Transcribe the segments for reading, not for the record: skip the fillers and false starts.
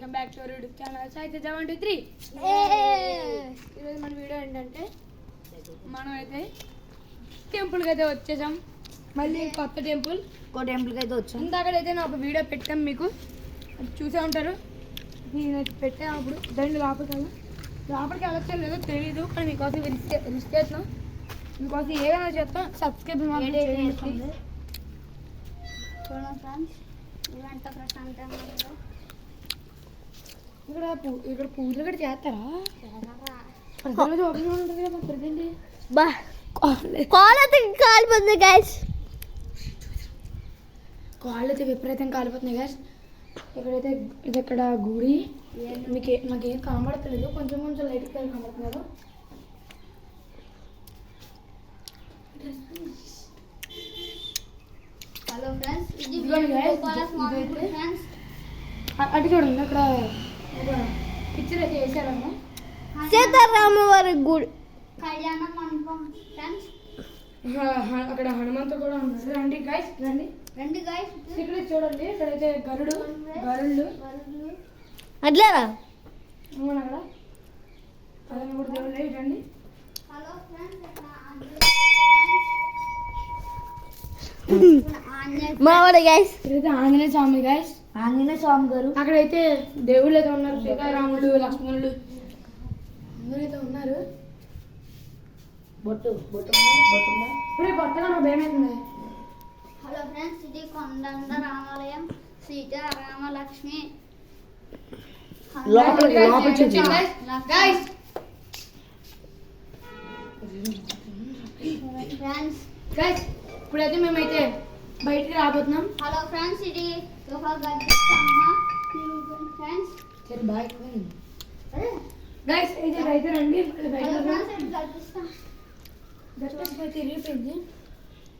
Welcome back to our YouTube channel Sai Teja 1 2 3. ఈరోజు మన video ఏంటంటే మనం అయితే టెంపుల్కి అయితే వచ్చేసాం. మళ్ళీ కొత్త టెంపుల్కి అయితే వచ్చాం. ఇందాకైతే నేను ఒక వీడియో పెట్టాం, మీకు చూసే ఉంటారు. నేను పెట్టాను అప్పుడు దాన్ని లోపలికి వెళ్ళొచ్చో లేదో తెలీదు, కానీ మీకోసం రిస్క్ చేస్తున్నాం. మీకోసం ఏమైనా చేస్తాం. సబ్స్క్రైబ్ చేయండి. ఇక్కడ పూజలు కూడా చేస్తారా? కాళ్ళు అయితే విపరీతం కాలిపోతున్నాయి గాయస్. ఇక్కడైతే ఇది ఇక్కడ గుడి నాకేం కనబడతలేదు, కొంచెం కొంచెం లైట్ కనబడుతున్నారు. హలో ఫ్రెండ్స్, అటు చూడండి, అక్కడ పిక్చర్ అయితే వేసారమ్మా. సీతారామవారి గుడి కళ్యాణ మండపం ఫ్రెండ్స్. అక్కడ హనుమంతుడు కూడా ఉన్నారు. రండి గైస్, రండి గైస్. ఇక్కడ చూడండి, ఇక్కడైతే గరుడు అట్లేరా అక్కడ అదే కూడా దేవుడు. రండి. హలో ఫ్రెండ్స్, మావాడు గైస్, ఇక్కడైతే ఆంజనేయ స్వామి గైస్, ఆంజనేయ స్వామి గారు. అక్కడైతే దేవుళ్ళు అయితే ఉన్నారు. సీతారాముడు, లక్ష్మణుడు అందరూ అయితే ఉన్నారు. బొట్టు ఇప్పుడు కొత్తగా నాకు భయమవుతుంది. హలో ఫ్రెండ్స్, ఇది కొండంద రామాలయం, సీతారామ లక్ష్మి. ఇప్పుడైతే మేమైతే బయటికి రాబోతున్నాం. హలో ఫ్రెండ్స్, ఇది ఒక గడ్డమ్మ ఫ్రెండ్స్. Bye guys. అయితే రండి. తిరిగిపోయింది,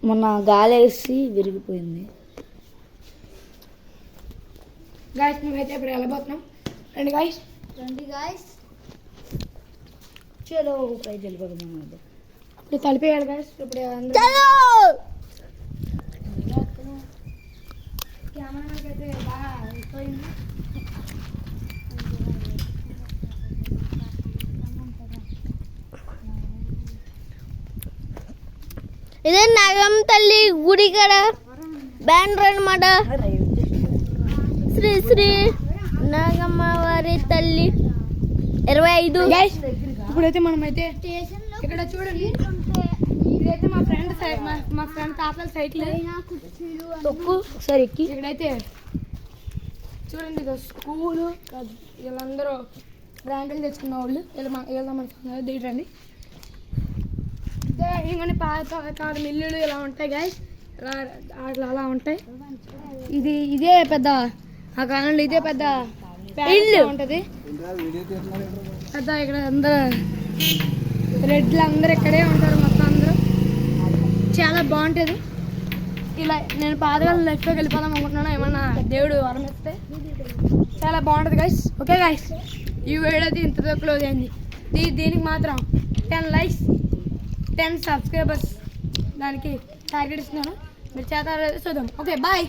మొన్న గాలేసి విరిగిపోయింది. గాయస్ మేమైతే ఇప్పుడు వెళ్ళబోతున్నాం. రండి గాయస్. చలో పై వెళ్ళిపోతున్నాం. ఇప్పుడు తలిపేయాలి గాయస్. ఇప్పుడు కెమెరాకి అయితే బాగా అయిపోయింది. ఇదే నాగమ్మ తల్లి గుడి కాడ బ్యానర్ అన్నమాట. శ్రీ శ్రీ నాగమ్మ వారి తల్లి 25. ఇప్పుడైతే మనమైతే ఇక్కడ చూడండి, ఇదైతే మా ఫ్రెండ్ తాతల సైకిల్. ఒకసారి ఎక్కి ఇక్కడైతే చూడండి, ఇది స్కూలు. వీళ్ళందరూ ర్యాంకులు తెచ్చుకున్న వాళ్ళు. వెళ్దామనుకున్నారు. దిగండి. ఇంకొన్ని పాత మిల్లులు ఇలా ఉంటాయి గాయస్. అలా ఉంటాయి. ఇదే పెద్ద, ఆ కాలంలో ఇదే పెద్ద ఇల్లు ఉంటుంది పెద్ద. ఇక్కడ అందరూ రెడ్లు అందరూ ఇక్కడే ఉంటారు. మొత్తం అందరూ చాలా బాగుంటుంది. ఇలా నేను పాతకాలం లైఫ్లోకి వెళ్ళిపోదాం అనుకుంటున్నాను. ఏమన్నా దేవుడు వరం ఇస్తే చాలా బాగుంటుంది గైస్. ఓకే గైస్, ఈ వీడియో అయితే ఇంతతో క్లోజ్ అయింది. దీనికి మాత్రం 10 likes 10 subscribers దానికి టార్గెట్ ఇస్తున్నాను. మీరు చేత చూద్దాం. Okay bye.